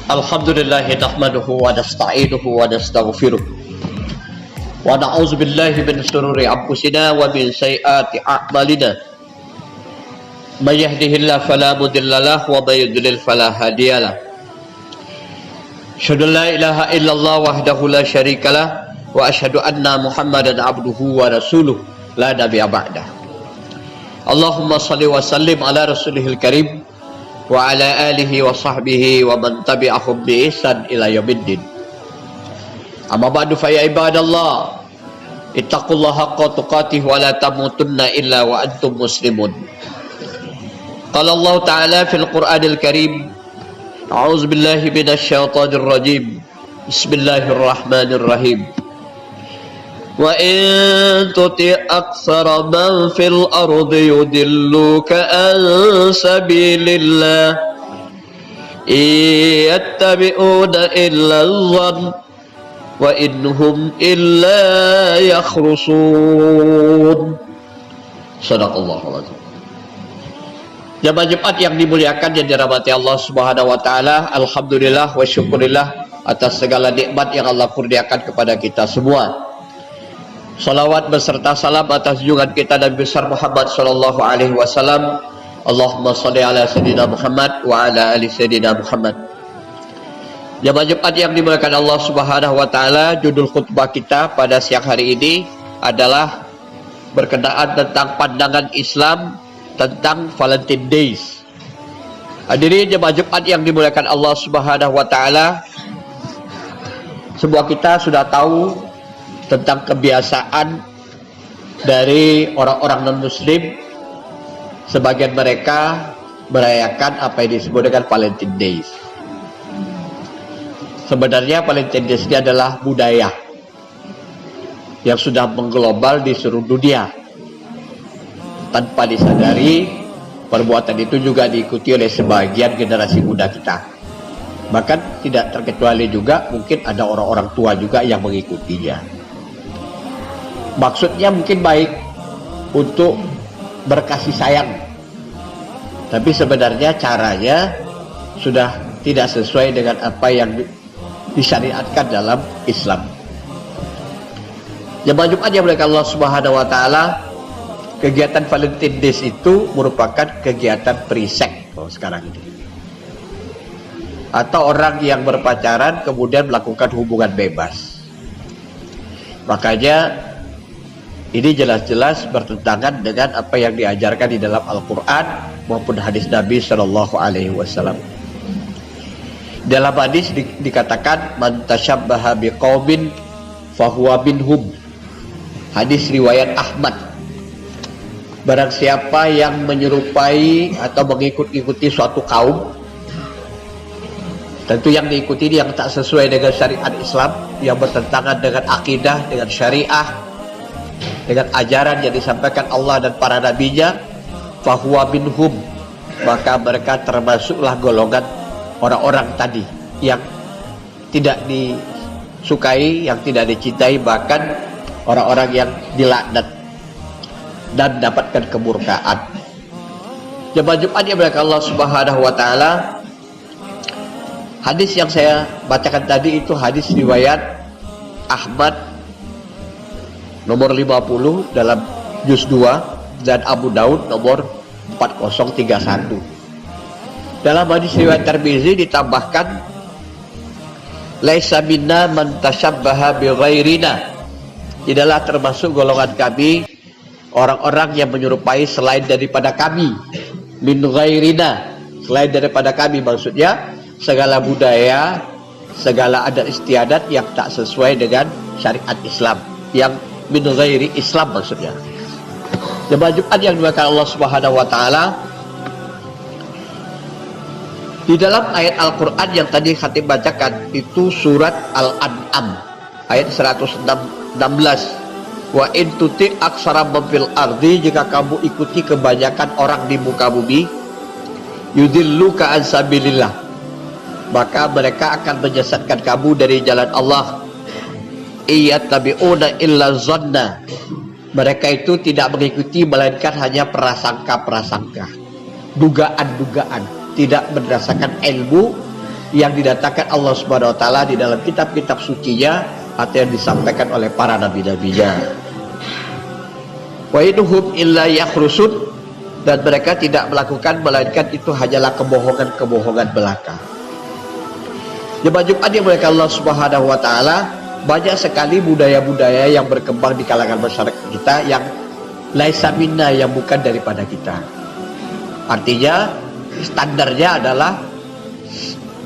Alhamdulillah nahmaduhu wa nasta'inuhu wa nastaghfiruh wa na'udzu billahi min shururi anfusina wa min sayyiati a'malina. May yahdihillahu fala mudilla lahu wa may yudlil fala hadiyalah. Asyhadu an la ilaha illallah wahdahu la syarikalah wa asyhadu anna Muhammadan abduhu wa rasuluh la nabiyya ba'dah. Allahumma shalli wa sallim ala rasulihil karim wa ala alihi wa sahbihi wa man tabi'ahum bi ihsan ila yaumiddin. Amma ba'du fa ya ibadallah ittaqullaha haqqa tuqatih wa la tamutunna illa wa antum muslimun. Qala Allah ta'ala fil Qur'anil Karim, a'udzu billahi minasy syaithanir rajim. Bismillahirrahmanirrahim. Wa in tuti' aktsara man fil ardi yudilluka an sabilillah yattabi'una illa adh-dhann wa innahum illa yakhrusun. Shadaqallahul azim. Jamaah Jumat yang dimuliakan dan dirahmati Allah Subhanahu wa taala, alhamdulillah wa syukurillah atas segala nikmat yang Allah kurniakan kepada kita semua. Salawat beserta salam atas junjungan kita Nabi besar Muhammad sallallahu alaihi wasallam. Allahumma shalli ala sayyidina Muhammad wa ala ali sayyidina Muhammad. Jamaah Jumat yang dimuliakan Allah Subhanahu wa taala, judul khutbah kita pada siang hari ini adalah berkenaan tentang pandangan Islam tentang Valentine Days. Hadirin jemaah Jumat yang dimuliakan Allah Subhanahu wa taala, semua kita sudah tahu tentang kebiasaan dari orang-orang non-muslim. Sebagian mereka merayakan apa yang disebut dengan Valentine Days. Sebenarnya Valentine Days ini adalah budaya yang sudah mengglobal di seluruh dunia. Tanpa disadari, perbuatan itu juga diikuti oleh sebagian generasi muda kita. Bahkan tidak terkecuali juga mungkin ada orang-orang tua juga yang mengikutinya. Maksudnya mungkin baik untuk berkasih sayang, tapi sebenarnya caranya sudah tidak sesuai dengan apa yang disyariatkan dalam Islam. Jemaah Jumat yang dimuliakan Allah Subhanahu wa taala, kegiatan Valentine Days itu merupakan kegiatan pre-sex sekarang ini, atau orang yang berpacaran kemudian melakukan hubungan bebas. Makanya ini jelas-jelas bertentangan dengan apa yang diajarkan di dalam Al-Quran maupun hadis Nabi Shallallahu Alaihi Wasallam. Dalam hadis dikatakan man tashabbaha biqaumin fahuwa minhum. Hadis riwayat Ahmad. Barang siapa yang menyerupai atau mengikuti suatu kaum, tentu yang diikuti yang tak sesuai dengan syariat Islam, yang bertentangan dengan akidah, dengan syariah, dengan ajaran yang disampaikan Allah dan para nabinya, fahuwa minhum, maka mereka termasuklah golongan orang-orang tadi yang tidak disukai, yang tidak dicintai, bahkan orang-orang yang dilaknat dan mendapatkan kemurkaan. Jemaah Jumat yang dimuliakan Allah Subhanahu wa taala, hadis yang saya bacakan tadi itu hadis riwayat Ahmad nomor 50 dalam juz 2 dan Abu Daud nomor 4031. Dalam hadis riwayat Tirmizi ditambahkan laisa minna man tashabbaha bi ghairina. Tidaklah termasuk golongan kami orang-orang yang menyerupai selain daripada kami. Min ghairina, selain daripada kami, maksudnya segala budaya, segala adat istiadat yang tak sesuai dengan syariat Islam, yang min ghairi Islam maksudnya. Jemaah Jumat yang dimuliakan Allah Subhanahu wa taala, di dalam ayat Al-Qur'an yang tadi khatib bacakan itu surat Al-An'am ayat 116, wa in tuti aksara fil ardi, jika kamu ikuti kebanyakan orang di muka bumi, yudilluka an sabilillah, maka mereka akan menyesatkan kamu dari jalan Allah. Iyattabi'una illa zanna, mereka itu tidak mengikuti melainkan hanya prasangka-prasangka, dugaan-dugaan, tidak berdasarkan ilmu yang didatangkan Allah Subhanahu wa taala di dalam kitab-kitab sucinya atau yang disampaikan oleh para nabi-nabinya. Wa iduhum illa yakhrusun, dan mereka tidak melakukan melainkan itu hanyalah kebohongan-kebohongan belaka. Jemaah Jumat yang dimuliakan Allah Subhanahu wa taala, banyak sekali budaya-budaya yang berkembang di kalangan masyarakat kita yang laisa minna, yang bukan daripada kita. Artinya standarnya adalah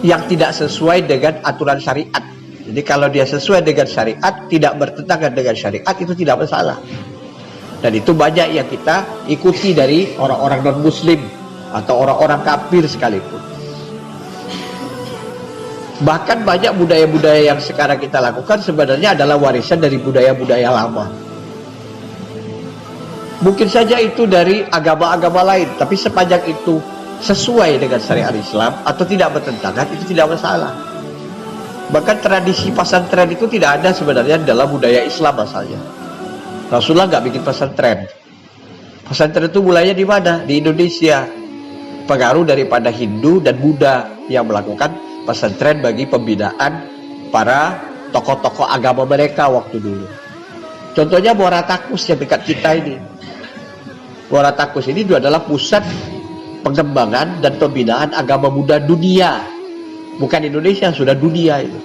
yang tidak sesuai dengan aturan syariat. Jadi kalau dia sesuai dengan syariat, tidak bertentangan dengan syariat, itu tidak masalah. Dan itu banyak yang kita ikuti dari orang-orang non-muslim atau orang-orang kafir sekalipun. Bahkan banyak budaya-budaya yang sekarang kita lakukan sebenarnya adalah warisan dari budaya-budaya lama. Mungkin saja itu dari agama-agama lain, tapi sepanjang itu sesuai dengan syariat Islam atau tidak bertentangan, itu tidak masalah. Bahkan tradisi pesantren itu tidak ada sebenarnya dalam budaya Islam asalnya. Rasulullah nggak bikin pesantren. Pesantren itu mulainya di mana? Di Indonesia. Pengaruh daripada Hindu dan Buddha yang melakukan pesantren bagi pembinaan para tokoh-tokoh agama mereka waktu dulu. Contohnya Muara Takus yang dekat kita ini. Muara Takus ini adalah pusat pengembangan dan pembinaan agama Buddha dunia. Bukan Indonesia, sudah dunia itu.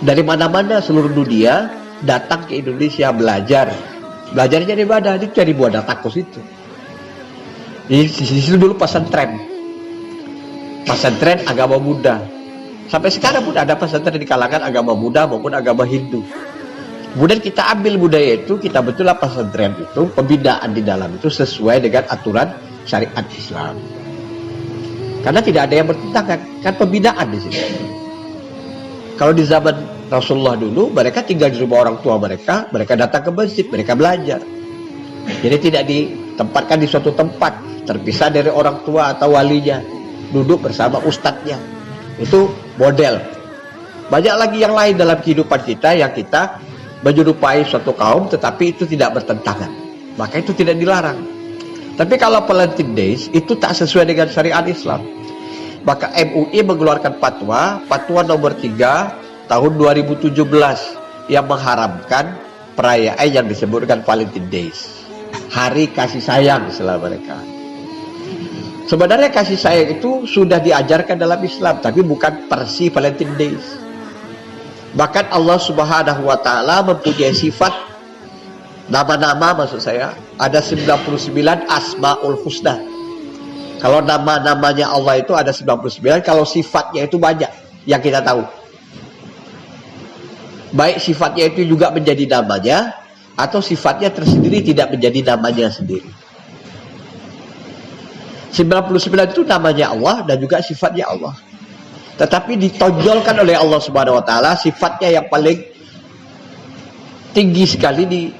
Dari mana-mana seluruh dunia datang ke Indonesia belajar. Belajarnya di mana? Itu dari Muara Takus itu. Di situ dulu pesantren. Pesantren agama Buddha. Sampai sekarang pun ada pesantren di kalangan agama Buddha maupun agama Hindu. Kemudian kita ambil budaya itu, kita betullah pesantren itu, pembinaan di dalam itu sesuai dengan aturan syariat Islam. Karena tidak ada yang bertentangan, kan pembinaan di sini. Kalau di zaman Rasulullah dulu, mereka tinggal di rumah orang tua mereka datang ke masjid, mereka belajar. Jadi tidak ditempatkan di suatu tempat, terpisah dari orang tua atau walinya, duduk bersama ustadznya. Itu model. Banyak lagi yang lain dalam kehidupan kita yang kita menyerupai suatu kaum, tetapi itu tidak bertentangan. Maka itu tidak dilarang. Tapi kalau Valentine Days itu tak sesuai dengan syariat Islam. Maka MUI mengeluarkan fatwa nomor 3 tahun 2017 yang mengharamkan perayaan yang disebutkan Valentine Days. Hari kasih sayang istilah mereka. Sebenarnya kasih sayang itu sudah diajarkan dalam Islam, tapi bukan persi Valentine Days. Bahkan Allah Subhanahu wa taala mempunyai sifat nama-nama, maksud saya ada 99 Asmaul Husna. Kalau nama-namanya Allah itu ada 99, kalau sifatnya itu banyak yang kita tahu. Baik sifatnya itu juga menjadi namanya, atau sifatnya tersendiri tidak menjadi namanya sendiri. 99 itu namanya Allah dan juga sifatnya Allah. Tetapi ditonjolkan oleh Allah Subhanahu wa taala sifatnya yang paling tinggi sekali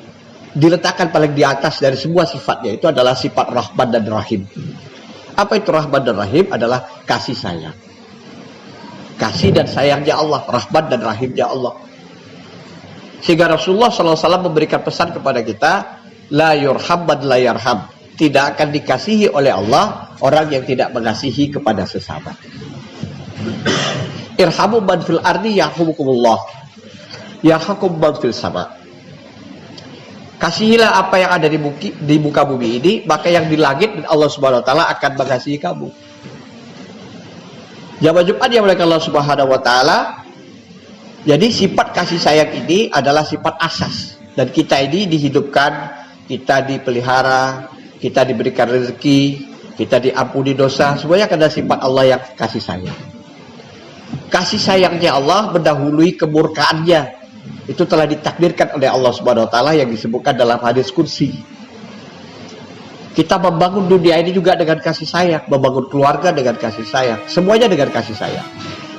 diletakkan paling di atas dari semua sifatnya, itu adalah sifat Rahman dan Rahim. Apa itu Rahman dan Rahim? Adalah kasih sayang. Kasih dan sayangnya Allah, Rahman dan Rahimnya Allah. Sehingga Rasulullah SAW memberikan pesan kepada kita, la yurham man la yarham. Tidak akan dikasihi oleh Allah orang yang tidak mengasihi kepada sesama. Irhamu man fil ardi yahumukumullah, yarhakum man fil sama. Kasihilah apa yang ada di muka bumi ini, maka yang di langit dan Allah Subhanahu wa taala akan mengasihi kamu. Jamaah Jumat yang dimuliakan Allah Subhanahu wa taala. Jadi sifat kasih sayang ini adalah sifat asas, dan kita ini dihidupkan, kita dipelihara, kita diberikan rezeki, kita diampuni dosa, semuanya karena sifat Allah yang kasih sayang. Kasih sayangnya Allah mendahului kemurkaannya. Itu telah ditakdirkan oleh Allah Subhanahu wa taala yang disebutkan dalam hadis kursi. Kita membangun dunia ini juga dengan kasih sayang, membangun keluarga dengan kasih sayang, semuanya dengan kasih sayang.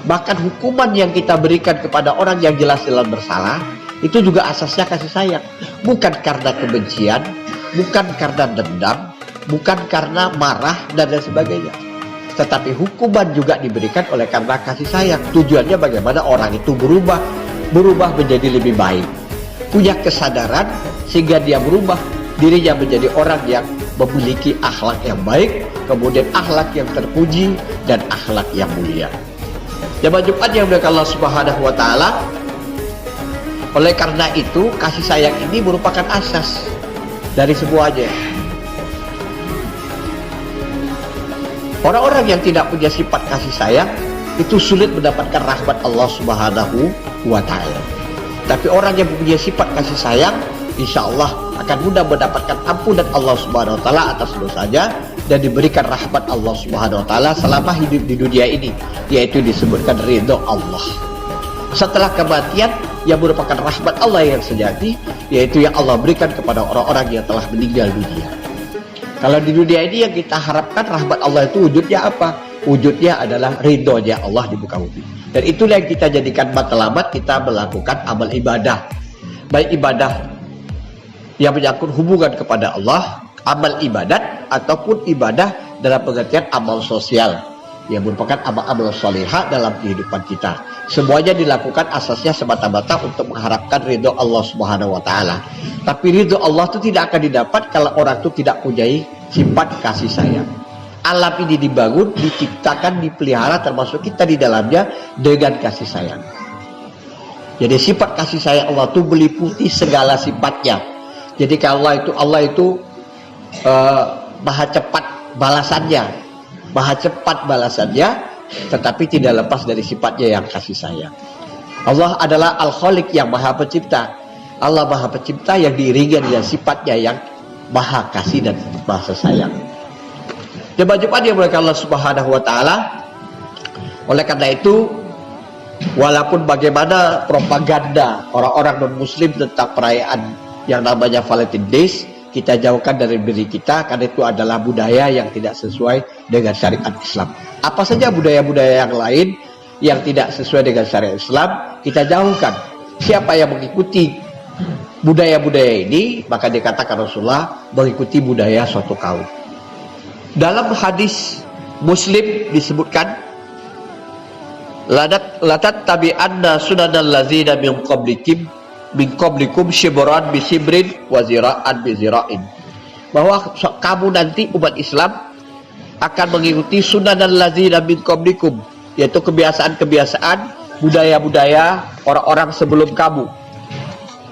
Bahkan hukuman yang kita berikan kepada orang yang jelas-jelas bersalah, itu juga asasnya kasih sayang. Bukan karena kebencian, bukan karena dendam, bukan karena marah dan lain sebagainya. Tetapi hukuman juga diberikan oleh karena kasih sayang. Tujuannya bagaimana orang itu berubah menjadi lebih baik, punya kesadaran sehingga dia berubah dirinya menjadi orang yang memiliki akhlak yang baik, kemudian akhlak yang terpuji dan akhlak yang mulia. Jamaah Jumat yang dimuliakan Allah Subhanahu wa taala, oleh karena itu kasih sayang ini merupakan asas dari semuanya. Orang-orang yang tidak punya sifat kasih sayang itu sulit mendapatkan rahmat Allah Subhanahu wa taala. Tapi orang yang punya sifat kasih sayang, insya Allah akan mudah mendapatkan ampunan Allah Subhanahu wa taala atas dosanya dan diberikan rahmat Allah Subhanahu wa taala selama hidup di dunia ini, yaitu disebutkan ridho Allah. Setelah kematian yang merupakan rahmat Allah yang sejati, yaitu yang Allah berikan kepada orang-orang yang telah meninggal dunia. Kalau di dunia ini yang kita harapkan rahmat Allah itu wujudnya apa? Wujudnya adalah ridhonya Allah di muka bumi. Dan itulah yang kita jadikan matlamat kita melakukan amal ibadah. Baik ibadah yang menyangkut hubungan kepada Allah, amal ibadat, ataupun ibadah dalam pengertian amal sosial yang merupakan amal-amal salihah dalam kehidupan kita. Semuanya dilakukan asasnya semata-mata untuk mengharapkan ridho Allah Subhanahu wa taala. Tapi ridho Allah itu tidak akan didapat kalau orang itu tidak punya sifat kasih sayang. Alam ini dibangun, diciptakan, dipelihara, termasuk kita di dalamnya dengan kasih sayang. Jadi sifat kasih sayang Allah itu meliputi segala sifatnya. Jadi kalau Allah itu maha cepat balasannya, tetapi tidak lepas dari sifatnya yang kasih sayang. Allah adalah Al-Khaliq yang maha pencipta. Allah maha pencipta yang diiringi dengan sifatnya yang maha kasih dan maha sayang. Jemaah yang dimuliakan Allah Subhanahu wa taala, oleh karena itu walaupun bagaimana propaganda orang-orang non-muslim tentang perayaan yang namanya Valentine Days, kita jauhkan dari diri kita, karena itu adalah budaya yang tidak sesuai dengan syariat Islam. Apa saja budaya-budaya yang lain yang tidak sesuai dengan syariat Islam, kita jauhkan. Siapa yang mengikuti budaya-budaya ini, maka dikatakan Rasulullah mengikuti budaya suatu kaum. Dalam hadis Muslim disebutkan, latat tabi'anna sunanal ladzina min qablikum shibran bi shibrin wa zira'an bi zira'in. Bahwa kamu nanti umat Islam akan mengikuti sunanal ladzina min qablikum, yaitu kebiasaan-kebiasaan, budaya-budaya orang-orang sebelum kamu.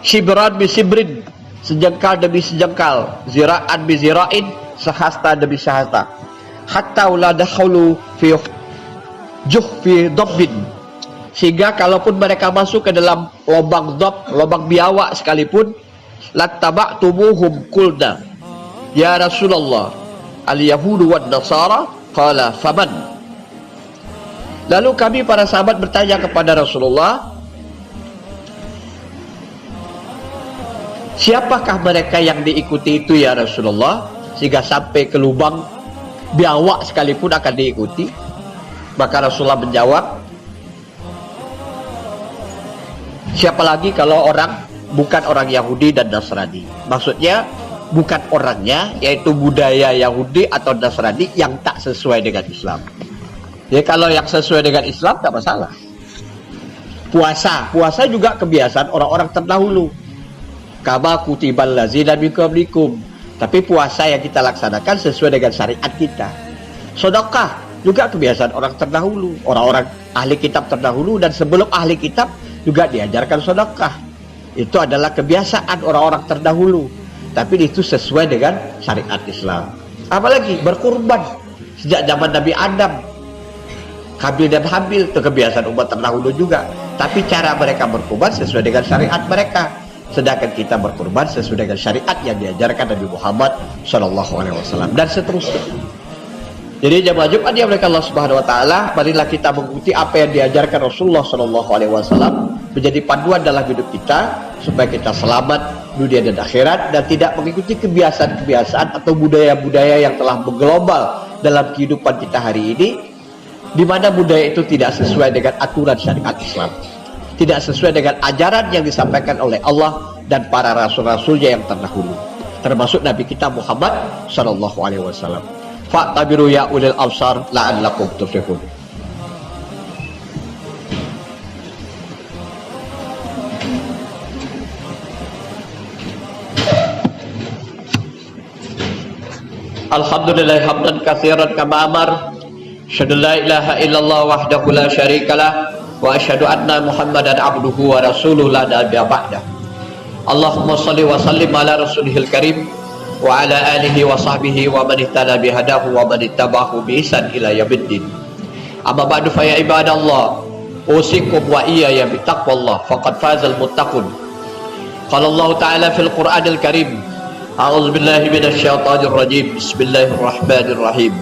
Shibran bi shibrin, sejengkal demi sejengkal, zira'an bi zira'in, sehasta demi sehasta, hatta la dakhulu fi juhfi dabbin, sehingga kalaupun mereka masuk ke dalam lubang dhab, lubang biawak sekalipun, lattaba'tumuhum qulna ya Rasulullah al-yahudu wan nasara, qala faman. Lalu kami para sahabat bertanya kepada Rasulullah, siapakah mereka yang diikuti itu ya Rasulullah, sehingga sampai ke lubang biawak sekalipun akan diikuti? Maka Rasulullah menjawab, siapa lagi kalau bukan orang Yahudi dan Nasrani. Maksudnya bukan orangnya, yaitu budaya Yahudi atau Nasrani yang tak sesuai dengan Islam. Jadi kalau yang sesuai dengan Islam tak masalah. Puasa juga kebiasaan orang-orang terdahulu. Kama kutibal ladzina min qablikum. Tapi puasa yang kita laksanakan sesuai dengan syariat kita. Sedekah juga kebiasaan orang terdahulu, orang-orang ahli kitab terdahulu, dan sebelum ahli kitab juga diajarkan sedekah. Itu adalah kebiasaan orang-orang terdahulu, tapi itu sesuai dengan syariat Islam. Apalagi berkurban sejak zaman Nabi Adam, Kabil dan Habil, itu kebiasaan umat terdahulu juga, tapi cara mereka berkurban sesuai dengan syariat mereka. Sedangkan kita berkurban sesuai dengan syariat yang diajarkan Nabi Muhammad SAW, dan seterusnya. Jadi jemaah Jumat yang dimuliakan Allah Subhanahu wa taala, marilah kita mengikuti apa yang diajarkan Rasulullah SAW, menjadi panduan dalam hidup kita supaya kita selamat dunia dan akhirat, dan tidak mengikuti kebiasaan-kebiasaan atau budaya-budaya yang telah mengglobal dalam kehidupan kita hari ini, di mana budaya itu tidak sesuai dengan aturan syariat Islam, tidak sesuai dengan ajaran yang disampaikan oleh Allah dan para rasul-rasulnya yang terdahulu, termasuk Nabi kita Muhammad SAW. Fa'tabiru ya ulil absar la'allakum tuflihun. Alhamdulillah hamdan katsiran kama amar. Asyhadu la ilaha illallah wahdahu la syarikalah wa asyhadu anna Muhammadan abduhu wa rasuluhu la nabiyya ba'dah. Allahumma shalli wa sallim ala rasulihil karim wa ala alihi wa sahbihi wa man ihtada bihadahu wa man ittaba'ahu bi ihsan ila yaumiddin. Amma ba'du fa ya ibadallah, usikum wa iyaya bi taqwallah faqad fazal muttaqun. Qala Allah ta'ala fil Qur'anil Karim, a'udzu billahi minasy syaithanir rajim. Bismillahirrahmanirrahim.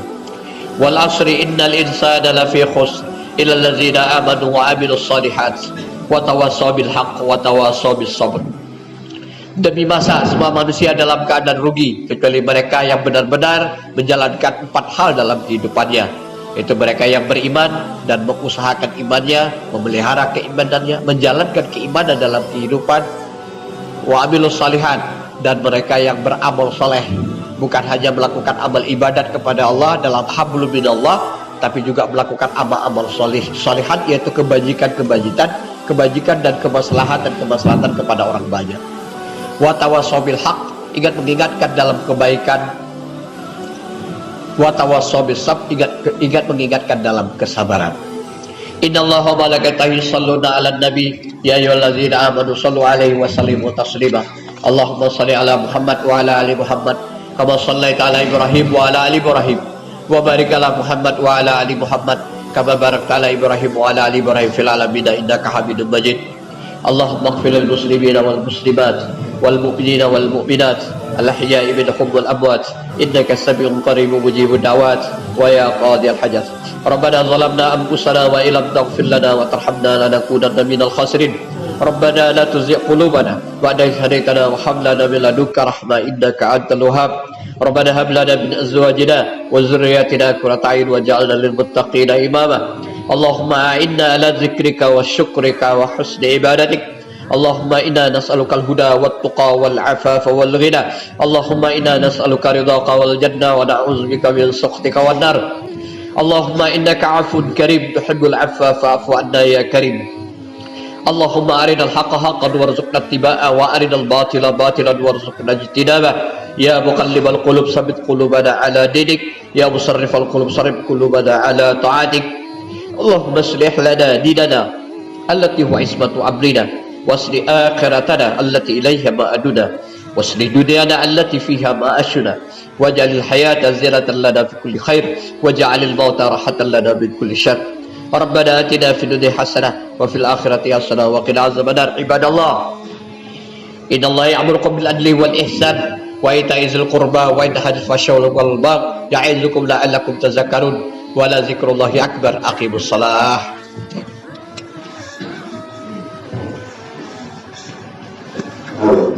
Wal asri innal insana lafi khusr illa allazina amanu wa amilus solihat wa tawassaw bil haqq wa tawassaw bis sabr. Demi masa semua manusia dalam keadaan rugi kecuali mereka yang benar-benar menjalankan 4 hal dalam kehidupannya, yaitu mereka yang beriman dan mengusahakan imannya, memelihara keimanannya, menjalankan keimanan dalam kehidupan, wa amilus solihat, dan mereka yang beramal soleh, bukan hanya melakukan amal ibadat kepada Allah dalam hablum minallah, tapi juga melakukan amal-amal solihat, yaitu kebajikan dan kemaslahatan kepada orang banyak. Wa tawassaw bil haqq, ingat dalam kebaikan. Wa tawassaw bis sabr, ingat mengingatkan dalam kesabaran. Innallaha wa malaikatahu yusholluna 'alan nabi ya ayyuhallazina amanu shallu 'alaihi wa sallimu taslima. Allahumma shalli 'ala Muhammad wa 'ala ali Muhammad kama shallaita 'ala Ibrahim wa 'ala ali Ibrahim wa barik 'ala Muhammad wa 'ala ali Muhammad kama barakta 'ala Ibrahim wa 'ala ali Ibrahim fil 'alamin innaka Hamidum Majid. Allahumma ighfir lil muslimina wal muslimat wal mu'minina wal mu'minat al-ahya'i minhum wal amwat innaka sami'un qaribun mujibud da'wat wa ya qadiyal hajat. Rabbana zalamna anfusana wa illam taghfir lana wa tarhamna lanakunanna minal khasirin. Rabbana la tuzigh qulubana ba'da idh hadaytana wa hab lana min ladunka rahmah innaka antal wahhab. Rabbana hab lana min azwajina wa dhurriyyatina qurrata a'yun waj'alna lil muttaqina imama. Allahumma a'inna ala dzikrika wa syukrika wa husni ibadatik. Allahumma inna nas'alukal huda wat tuqa wal afafa wal ghina. Allahumma inna nas'aluka ridhaka wal janna wa na'udzubika min sukhtika wan nar. Allahumma innaka 'afun karim tuhibbul 'afwa fa'fu 'anna ya karim. Allahumma arinal haqqa haqqan warzuqna ittiba'a wa arinal batila batilan warzuqna ijtinaba. Ya muqallibal qulub tsabbit qulubana 'ala dinik, ya musarrifal qulub sarrif qulubana 'ala ta'atik. Allahumma aslih lana dinana allati huwa ismatu amrina wasli akhiratana allati ilayha ma'aduna wasli dunyana allati fiha ma'ashuna waj'alil hayata zinatan lana fi kulli khair waj'alil mauta rahatan lana min kulli syarr. Rabbana atina fid dunya hasanah wa fil akhirati hasanah wa qina azabannar. Ibadallah, innallaha ya'murukum bil adli wal ihsan wa ita'izil qurba wa yanha 'anil fahsya'i wal munkar ya'izukum la'allakum tadhakkarun. Wa la zikrullahi akbar. Aqimus shalah. Halo.